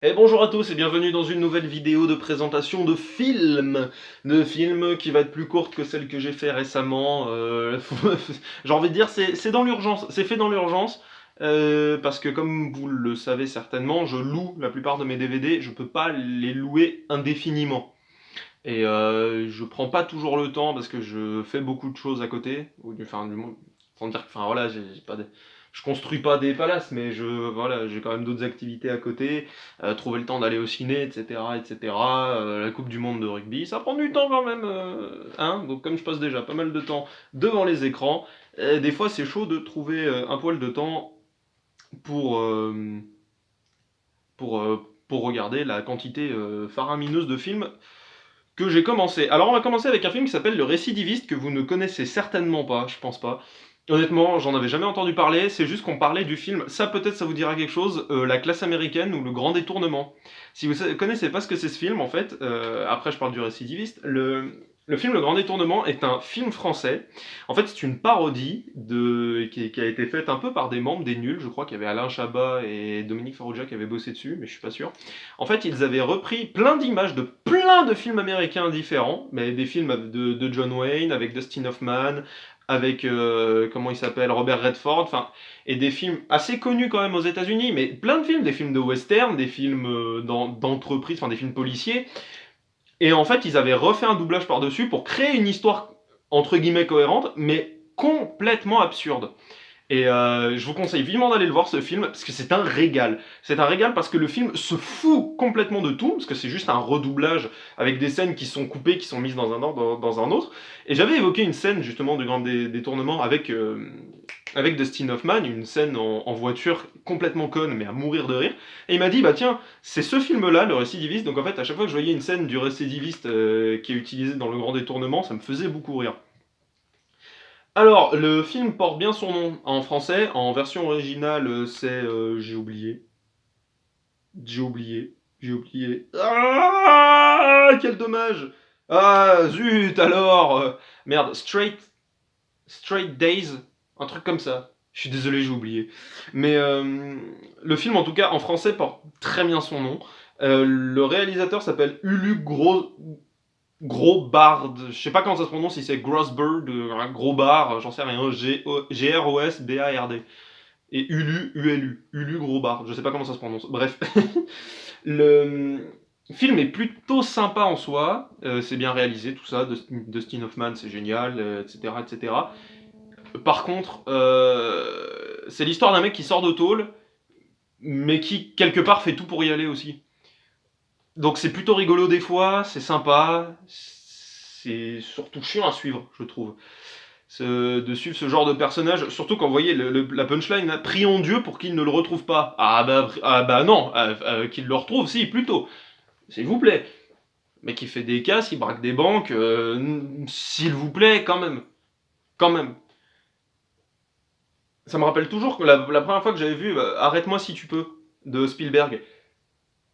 Et bonjour à tous et bienvenue dans une nouvelle vidéo de présentation de films qui va être plus courte que celle que j'ai fait récemment. J'ai envie de dire c'est dans l'urgence, c'est fait dans l'urgence parce que comme vous le savez certainement, je loue la plupart de mes DVD, je peux pas les louer indéfiniment. Et je prends pas toujours le temps parce que je fais beaucoup de choses à côté, enfin du moins, sans dire que, enfin voilà, j'ai pas je construis pas des palaces, mais voilà, j'ai quand même d'autres activités à côté, trouver le temps d'aller au ciné, etc., etc. La Coupe du Monde de rugby, ça prend du temps quand même, hein. Donc comme je passe déjà pas mal de temps devant les écrans, des fois c'est chaud de trouver un poil de temps pour euh, pour regarder la quantité faramineuse de films que j'ai commencé. Alors on va commencer avec un film qui s'appelle Le Récidiviste, que vous ne connaissez certainement pas, je pense pas. Honnêtement, j'en avais jamais entendu parler, c'est juste qu'on parlait du film, ça peut-être ça vous dira quelque chose, La Classe Américaine ou Le Grand Détournement. Si vous connaissez pas ce que c'est ce film, en fait, après je parle du Récidiviste, le film Le Grand Détournement est un film français. En fait, c'est une parodie qui a été faite un peu par des membres des Nuls, je crois qu'il y avait Alain Chabat et Dominique Farrugia qui avaient bossé dessus, mais je suis pas sûr. En fait, ils avaient repris plein d'images de plein de films américains différents, mais des films de John Wayne, avec Dustin Hoffman, avec, comment il s'appelle, Robert Redford, enfin, et des films assez connus quand même aux États-Unis, mais plein de films, des films de western, des films d'entreprise, enfin des films policiers. Et en fait, ils avaient refait un doublage par-dessus pour créer une histoire entre guillemets cohérente, mais complètement absurde. Et je vous conseille vivement d'aller le voir ce film parce que c'est un régal. C'est un régal parce que le film se fout complètement de tout parce que c'est juste un redoublage avec des scènes qui sont coupées, qui sont mises dans un ordre, dans un autre. Et j'avais évoqué une scène justement du Grand Détournement avec Dustin Hoffman, une scène en voiture complètement conne mais à mourir de rire. Et il m'a dit bah tiens c'est ce film-là, le récidiviste. Donc en fait à chaque fois que je voyais une scène du récidiviste qui est utilisée dans le Grand Détournement, ça me faisait beaucoup rire. Alors, le film porte bien son nom en français. En version originale, c'est. J'ai oublié. J'ai oublié. J'ai oublié. Ah, quel dommage! Ah, zut, alors! Merde, Straight Days, un truc comme ça. Je suis désolé, j'ai oublié. Mais le film, en tout cas, en français, porte très bien son nom. Le réalisateur s'appelle Ulu Gros Bard, je sais pas comment ça se prononce, si c'est Grossbard, un gros bar, j'en sais rien, Grosbard. Et Ulu Gros Bard, je sais pas comment ça se prononce. Bref, le film est plutôt sympa en soi, c'est bien réalisé, tout ça, Dustin Hoffman, c'est génial, etc., etc. Par contre, c'est l'histoire d'un mec qui sort de tôle, mais qui, quelque part, fait tout pour y aller aussi. Donc c'est plutôt rigolo des fois, c'est sympa, c'est surtout chiant à suivre, je trouve. De suivre ce genre de personnage, surtout quand vous voyez la punchline, prions Dieu pour qu'il ne le retrouve pas. Ah bah non, qu'il le retrouve, si, plutôt, s'il vous plaît. Mais qui fait des casses, il braque des banques, s'il vous plaît, quand même. Quand même. Ça me rappelle toujours que la première fois que j'avais vu Arrête-moi si tu peux, de Spielberg.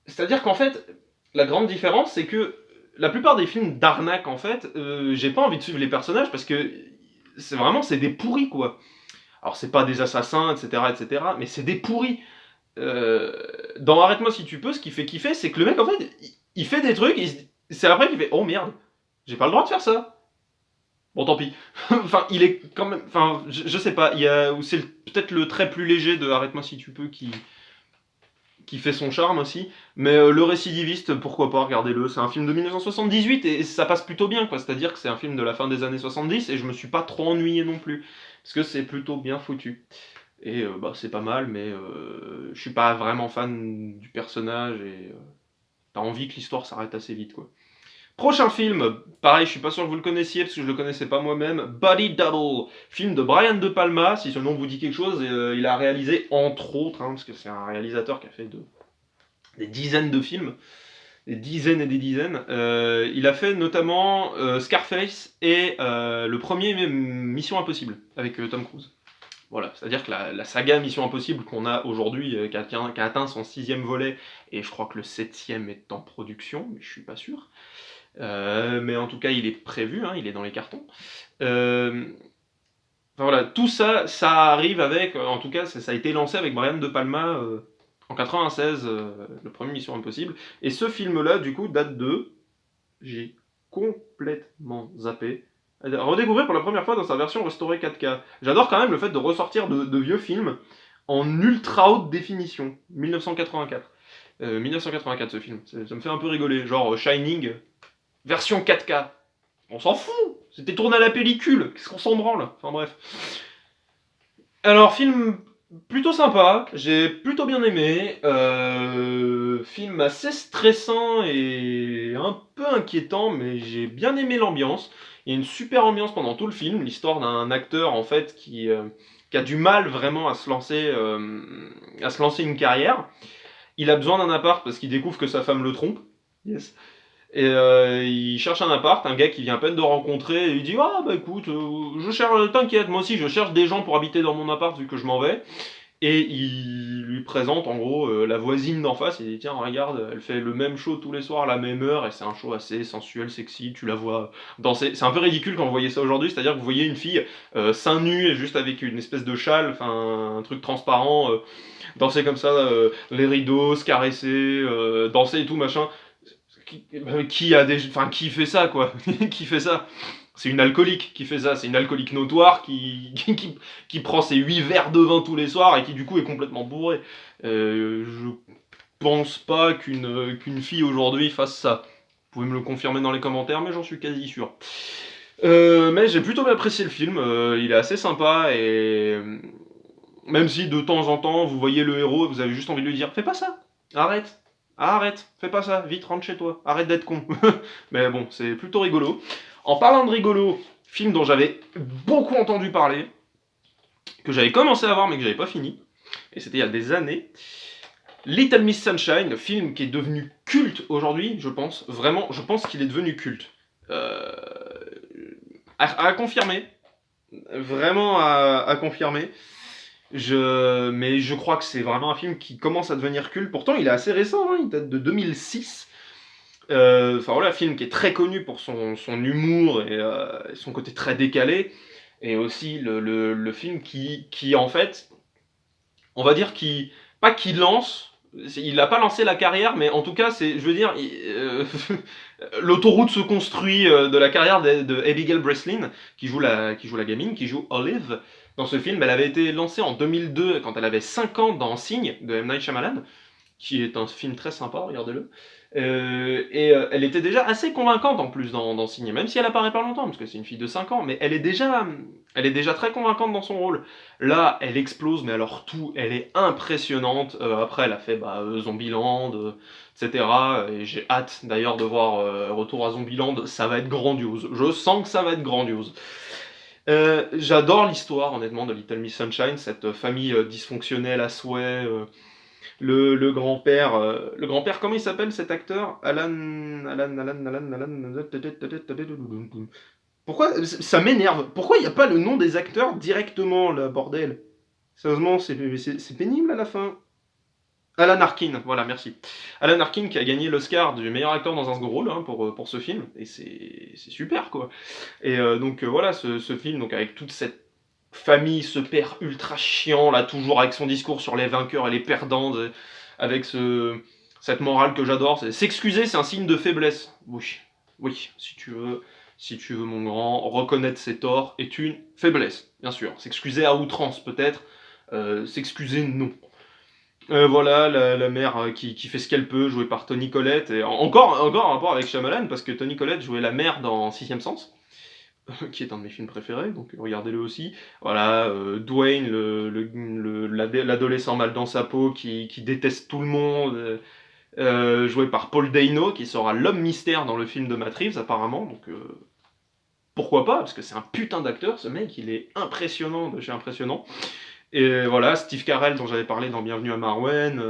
C'est-à-dire qu'en fait, la grande différence, c'est que la plupart des films d'arnaque, en fait, j'ai pas envie de suivre les personnages parce que c'est des pourris, quoi. Alors, c'est pas des assassins, etc., etc., mais c'est des pourris. Dans Arrête-moi si tu peux, ce qui fait kiffer, c'est que le mec, en fait, il fait des trucs, c'est après qu'il fait oh merde, j'ai pas le droit de faire ça. Bon, tant pis. Enfin, il est quand même. Enfin, je sais pas, c'est peut-être le trait plus léger de Arrête-moi si tu peux qui fait son charme aussi. Mais le récidiviste, pourquoi pas, regardez-le. C'est un film de 1978 et ça passe plutôt bien, quoi. C'est-à-dire que c'est un film de la fin des années 70 et je me suis pas trop ennuyé non plus. Parce que c'est plutôt bien foutu. Et bah, c'est pas mal, mais je suis pas vraiment fan du personnage et t'as envie que l'histoire s'arrête assez vite, quoi. Prochain film, pareil, je suis pas sûr que vous le connaissiez parce que je le connaissais pas moi-même. Body Double, film de Brian De Palma, si ce nom vous dit quelque chose. Il a réalisé entre autres, hein, parce que c'est un réalisateur qui a fait des dizaines de films, des dizaines et des dizaines. Il a fait notamment Scarface et le premier Mission Impossible avec Tom Cruise. Voilà, c'est-à-dire que la saga Mission Impossible qu'on a aujourd'hui, qui a atteint son sixième volet, et je crois que le septième est en production, mais je suis pas sûr. Mais en tout cas, il est prévu, hein, il est dans les cartons. Euh, enfin, voilà, tout ça, ça arrive avec, en tout cas, ça a été lancé avec Brian De Palma En 96, le premier Mission Impossible. Et ce film-là, du coup, date de... J'ai complètement zappé. À redécouvrir pour la première fois dans sa version restaurée 4K. J'adore quand même le fait de ressortir de vieux films en ultra haute définition. 1984. 1984 ce film. Ça me fait un peu rigoler. Genre Shining, version 4K. On s'en fout. C'était tourné à la pellicule. Qu'est-ce qu'on s'en branle? Enfin bref. Alors, film plutôt sympa, j'ai plutôt bien aimé. Film assez stressant et un peu inquiétant, mais j'ai bien aimé l'ambiance. Il y a une super ambiance pendant tout le film, l'histoire d'un acteur en fait qui a du mal vraiment à se lancer une carrière. Il a besoin d'un appart parce qu'il découvre que sa femme le trompe. Yes. Et il cherche un appart, un gars qui vient à peine de rencontrer, et il dit ah bah écoute, je cherche, t'inquiète, moi aussi je cherche des gens pour habiter dans mon appart vu que je m'en vais. Et il lui présente en gros la voisine d'en face, il dit tiens regarde, elle fait le même show tous les soirs à la même heure, et c'est un show assez sensuel, sexy, tu la vois danser. C'est un peu ridicule quand vous voyez ça aujourd'hui, c'est-à-dire que vous voyez une fille seins nus et juste avec une espèce de châle, enfin un truc transparent, danser comme ça, les rideaux, se caresser, danser et tout machin qui fait ça quoi. Qui fait ça? C'est une alcoolique qui fait ça, c'est une alcoolique notoire qui prend ses 8 verres de vin tous les soirs et qui du coup est complètement bourré. Je pense pas qu'une fille aujourd'hui fasse ça. Vous pouvez me le confirmer dans les commentaires, mais j'en suis quasi sûr. Mais j'ai plutôt bien apprécié le film, il est assez sympa et même si de temps en temps vous voyez le héros, vous avez juste envie de lui dire fais pas ça, arrête, arrête, fais pas ça, vite rentre chez toi, arrête d'être con. Mais bon, c'est plutôt rigolo. En parlant de rigolo, film dont j'avais beaucoup entendu parler, que j'avais commencé à voir mais que j'avais pas fini, et c'était il y a des années. Little Miss Sunshine, le film qui est devenu culte aujourd'hui, je pense, vraiment, je pense qu'il est devenu culte. Euh, à confirmer, vraiment à confirmer. Mais je crois que c'est vraiment un film qui commence à devenir culte. Pourtant, il est assez récent, hein, il date de 2006. Enfin voilà, un film qui est très connu pour son humour et son côté très décalé. Et aussi le film qui, en fait, on va dire, pas qui lance. Il n'a pas lancé la carrière, mais en tout cas, je veux dire, l'autoroute se construit de la carrière de Abigail Breslin, qui joue la gamine, qui joue Olive. Dans ce film, elle avait été lancée en 2002, quand elle avait 5 ans, dans Signe, de M. Night Shyamalan, qui est un film très sympa, regardez-le. Elle était déjà assez convaincante en plus dans Signe, même si elle apparaît pas longtemps, parce que c'est une fille de 5 ans, mais elle est déjà très convaincante dans son rôle. Là, elle explose, mais alors tout, elle est impressionnante. Après, elle a fait Zombieland, etc. Et j'ai hâte d'ailleurs de voir Retour à Zombieland, ça va être grandiose. Je sens que ça va être grandiose. J'adore l'histoire, honnêtement, de Little Miss Sunshine, cette famille dysfonctionnelle à souhait. Le grand-père, comment il s'appelle cet acteur? Alan. Pourquoi ça m'énerve? Pourquoi il n'y a pas le nom des acteurs directement là, bordel? Sérieusement, c'est pénible à la fin. Alan Arkin, voilà, merci. Alan Arkin qui a gagné l'Oscar du meilleur acteur dans un second rôle hein, pour ce film, et c'est super quoi. Et donc voilà, ce film, donc avec toute cette famille, ce père ultra chiant, là, toujours avec son discours sur les vainqueurs et les perdants, avec cette morale que j'adore, s'excuser, c'est un signe de faiblesse. Oui, si tu veux mon grand, reconnaître ses torts est une faiblesse, bien sûr. S'excuser à outrance peut-être, s'excuser non. Voilà, la mère qui fait ce qu'elle peut, jouée par Toni Collette. Et encore un rapport avec Shyamalan, parce que Toni Collette jouait la mère dans Sixième Sens, qui est un de mes films préférés, donc regardez-le aussi. Voilà, Dwayne, l'adolescent mal dans sa peau, qui déteste tout le monde, joué par Paul Dano, qui sera l'homme mystère dans le film de Matt Reeves, apparemment, donc pourquoi pas, parce que c'est un putain d'acteur, ce mec, il est impressionnant de chez impressionnant. Et voilà, Steve Carell dont j'avais parlé dans Bienvenue à Marwen,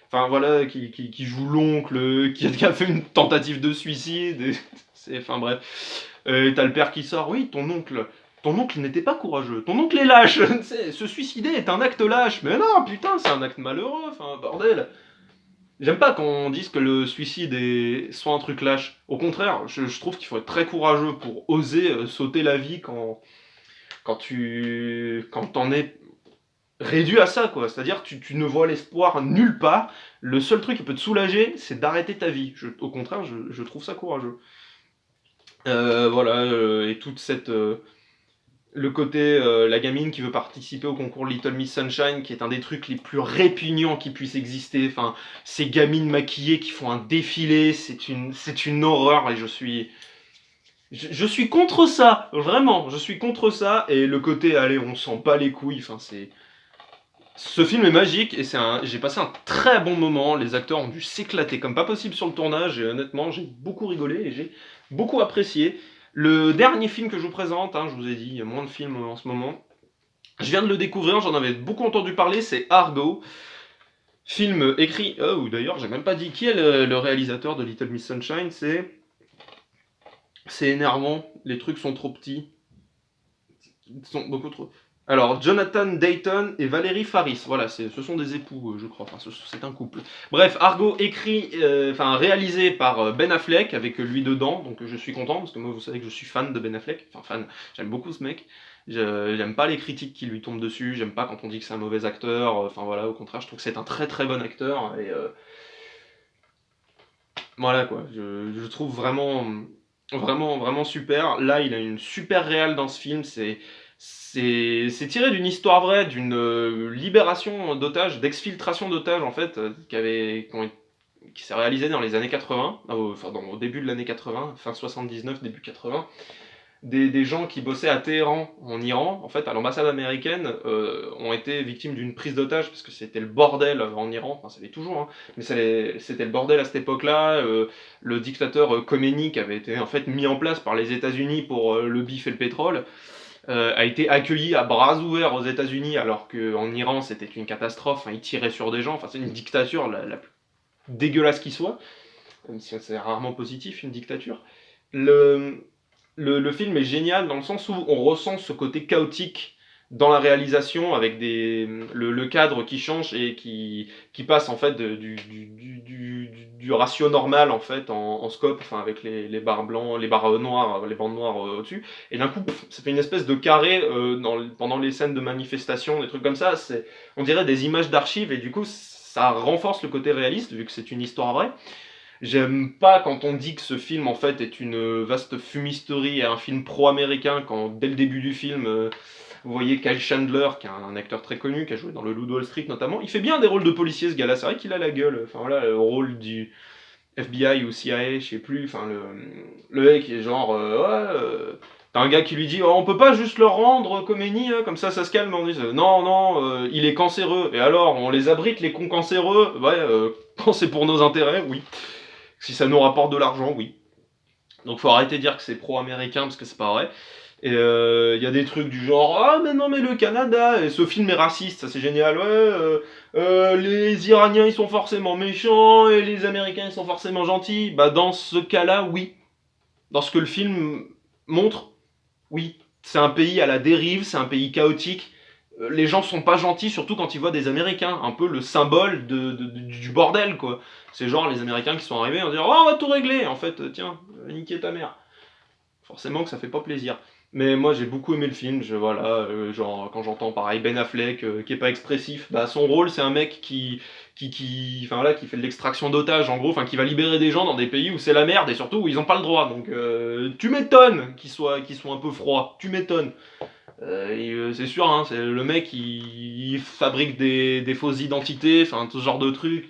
enfin voilà, qui joue l'oncle, qui a fait une tentative de suicide, enfin bref. Et t'as le père qui sort, oui, ton oncle n'était pas courageux, ton oncle est lâche, se suicider est un acte lâche, mais non, putain, c'est un acte malheureux, enfin bordel. J'aime pas qu'on dise que le suicide soit un truc lâche. Au contraire, je trouve qu'il faut être très courageux pour oser sauter la vie quand t'en es réduit à ça, quoi. C'est-à-dire tu ne vois l'espoir nulle part. Le seul truc qui peut te soulager, c'est d'arrêter ta vie. Au contraire, je trouve ça courageux. Voilà, et toute cette... le côté, la gamine qui veut participer au concours Little Miss Sunshine, qui est un des trucs les plus répugnants qui puissent exister. Enfin, ces gamines maquillées qui font un défilé, c'est une horreur, et je suis contre ça, vraiment, je suis contre ça, et le côté, allez, on s'en bat les couilles, enfin, c'est... Ce film est magique, et j'ai passé un très bon moment, les acteurs ont dû s'éclater comme pas possible sur le tournage, et honnêtement, j'ai beaucoup rigolé, et j'ai beaucoup apprécié. Le dernier film que je vous présente, hein, je vous ai dit, il y a moins de films en ce moment, je viens de le découvrir, j'en avais beaucoup entendu parler, c'est Argo. Film écrit... Oh, d'ailleurs, j'ai même pas dit qui est le réalisateur de Little Miss Sunshine, c'est énervant, les trucs sont trop petits. Ils sont beaucoup trop... Alors, Jonathan Dayton et Valérie Faris, voilà, ce sont des époux, je crois, enfin, c'est un couple. Bref, Argo écrit, réalisé par Ben Affleck, avec lui dedans, donc je suis content, parce que moi, vous savez que je suis fan de Ben Affleck, enfin fan, j'aime beaucoup ce mec. J'aime pas les critiques qui lui tombent dessus, j'aime pas quand on dit que c'est un mauvais acteur, enfin voilà, au contraire, je trouve que c'est un très très bon acteur, et voilà quoi, je trouve vraiment, vraiment, vraiment super. Là, il a une super réal dans ce film, c'est tiré d'une histoire vraie, d'une libération d'otages, d'exfiltration d'otages en fait, qui s'est réalisée dans les années 80, enfin au début de l'année 80, fin 79, début 80. Des gens qui bossaient à Téhéran, en Iran, en fait, à l'ambassade américaine, ont été victimes d'une prise d'otage, parce que c'était le bordel en Iran, enfin, ça l'est toujours, hein, mais c'était le bordel à cette époque-là. Le dictateur Khomeini, qui avait été en fait mis en place par les États-Unis pour le bif et le pétrole, a été accueilli à bras ouverts aux États-Unis, alors qu'en Iran c'était une catastrophe, hein, ils tiraient sur des gens, enfin, c'est une dictature la plus dégueulasse qui soit, même si c'est rarement positif, une dictature. Le, le film est génial dans le sens où on ressent ce côté chaotique dans la réalisation, avec le cadre qui change et qui passe en fait du ratio normal en fait en scope, enfin avec les barres blancs, les barres noires, les bandes noires au-dessus, et d'un coup ça fait une espèce de carré pendant les scènes de manifestation, des trucs comme ça. On dirait des images d'archives, et du coup ça renforce le côté réaliste vu que c'est une histoire vraie. J'aime pas quand on dit que ce film en fait est une vaste fumisterie et un film pro-américain, quand dès le début du film, vous voyez Kyle Chandler, qui est un acteur très connu, qui a joué dans le Loup de Wall Street notamment. Il fait bien des rôles de policier, ce gars-là, c'est vrai qu'il a la gueule. Enfin voilà, le rôle du FBI ou CIA, je sais plus. Enfin le mec qui est genre, t'as un gars qui lui dit, oh, on peut pas juste le rendre Khomeini, comme ça se calme. On dit, non, non, il est cancéreux. Et alors, on les abrite, les cons cancéreux? Ouais, quand c'est pour nos intérêts, oui. Si ça nous rapporte de l'argent, oui. Donc faut arrêter de dire que c'est pro-américain, parce que c'est pas vrai. Et il y a des trucs du genre, ah mais non mais le Canada, et ce film est raciste, ça c'est génial, ouais, les Iraniens ils sont forcément méchants, et les Américains ils sont forcément gentils. Bah dans ce cas-là, oui. Dans ce que le film montre, oui. C'est un pays à la dérive, c'est un pays chaotique. Les gens sont pas gentils, surtout quand ils voient des Américains, un peu le symbole du bordel, quoi. C'est genre les Américains qui sont arrivés en disant, oh, on va tout régler, en fait, tiens, niquer ta mère. Forcément que ça fait pas plaisir. Mais moi j'ai beaucoup aimé le film, voilà, genre quand j'entends pareil Ben Affleck, qui est pas expressif, bah son rôle c'est un mec enfin voilà, qui fait de l'extraction d'otages en gros, enfin qui va libérer des gens dans des pays où c'est la merde, et surtout où ils ont pas le droit, donc tu m'étonnes qu'ils soient un peu froids, tu m'étonnes. C'est sûr, hein, c'est le mec il fabrique des fausses identités, enfin tout ce genre de trucs.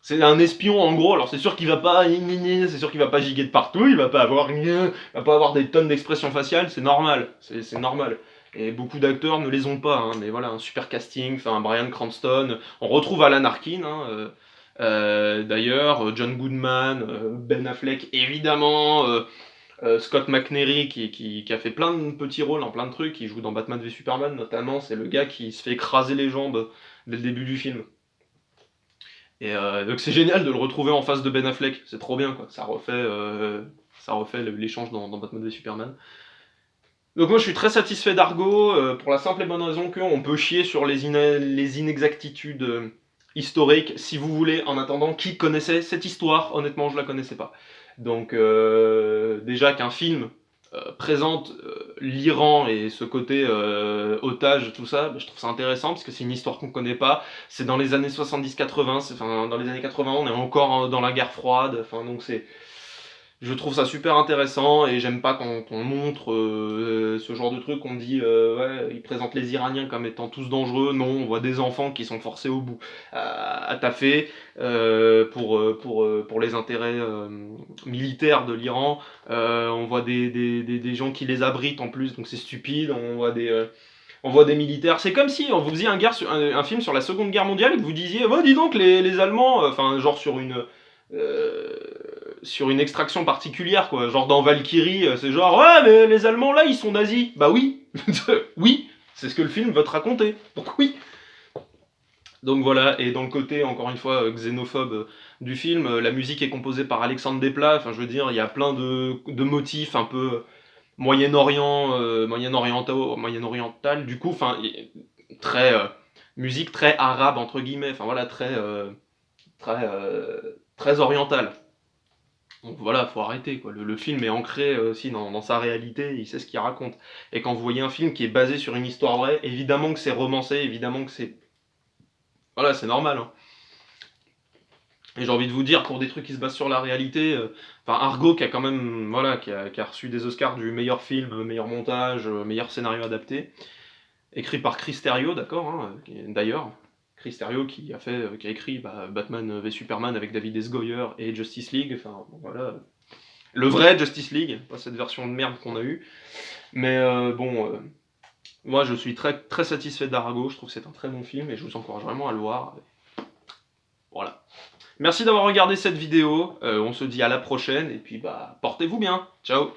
C'est un espion en gros, alors c'est sûr qu'il va pas, c'est sûr qu'il va pas giguer de partout, il va pas avoir des tonnes d'expressions faciales, c'est normal, c'est normal. Et beaucoup d'acteurs ne les ont pas, hein, mais voilà, un super casting, enfin Bryan Cranston, on retrouve Alan Arkin, hein, d'ailleurs, John Goodman, Ben Affleck évidemment, Scott McNairy qui a fait plein de petits rôles dans plein de trucs, qui joue dans Batman v Superman notamment, c'est le gars qui se fait écraser les jambes dès le début du film. Et donc c'est génial de le retrouver en face de Ben Affleck, c'est trop bien quoi, ça refait l'échange dans Batman v Superman. Donc moi je suis très satisfait d'Argo, pour la simple et bonne raison qu'on peut chier sur les inexactitudes historiques, si vous voulez, en attendant, qui connaissait cette histoire? Honnêtement je la connaissais pas. Donc déjà qu'un film présente l'Iran et ce côté otage, tout ça, bah, je trouve ça intéressant parce que c'est une histoire qu'on connaît pas. C'est dans les années 70-80, enfin dans les années 80, on est encore dans la guerre froide, enfin donc je trouve ça super intéressant et j'aime pas quand on montre ce genre de truc, on dit ouais, ils présentent les Iraniens comme étant tous dangereux. Non, on voit des enfants qui sont forcés au bout à taffer pour les intérêts militaires de l'Iran. On voit des gens qui les abritent en plus, donc c'est stupide. On voit des militaires. C'est comme si on vous faisait un film sur la Seconde Guerre mondiale et que vous disiez, oh, dis donc, les Allemands, enfin, genre euh, sur une extraction particulière, quoi. Genre dans Valkyrie, c'est genre, ouais, mais les Allemands là, ils sont nazis. Bah oui, oui, c'est ce que le film veut te raconter. Donc oui. Donc voilà, et dans le côté, encore une fois, xénophobe du film, la musique est composée par Alexandre Desplat, enfin je veux dire, il y a plein de motifs un peu Moyen-Orient, moyen-oriental, du coup, enfin, très musique très arabe entre guillemets, enfin voilà, très orientale. Donc voilà, faut arrêter quoi. Le film est ancré aussi dans sa réalité, il sait ce qu'il raconte. Et quand vous voyez un film qui est basé sur une histoire vraie, évidemment que c'est romancé, évidemment que c'est voilà, c'est normal. Hein. Et j'ai envie de vous dire, pour des trucs qui se basent sur la réalité, enfin Argo qui a quand même, voilà, qui a reçu des Oscars du meilleur film, meilleur montage, meilleur scénario adapté, écrit par Chris Terrio, d'accord, hein, d'ailleurs. Chris Terrio qui a écrit Batman v Superman avec David S. Goyer et Justice League, enfin voilà. Le vrai Justice League, pas cette version de merde qu'on a eue. Mais moi je suis très, très satisfait d'Argo, je trouve que c'est un très bon film et je vous encourage vraiment à le voir. Voilà. Merci d'avoir regardé cette vidéo, on se dit à la prochaine, et puis portez-vous bien, ciao.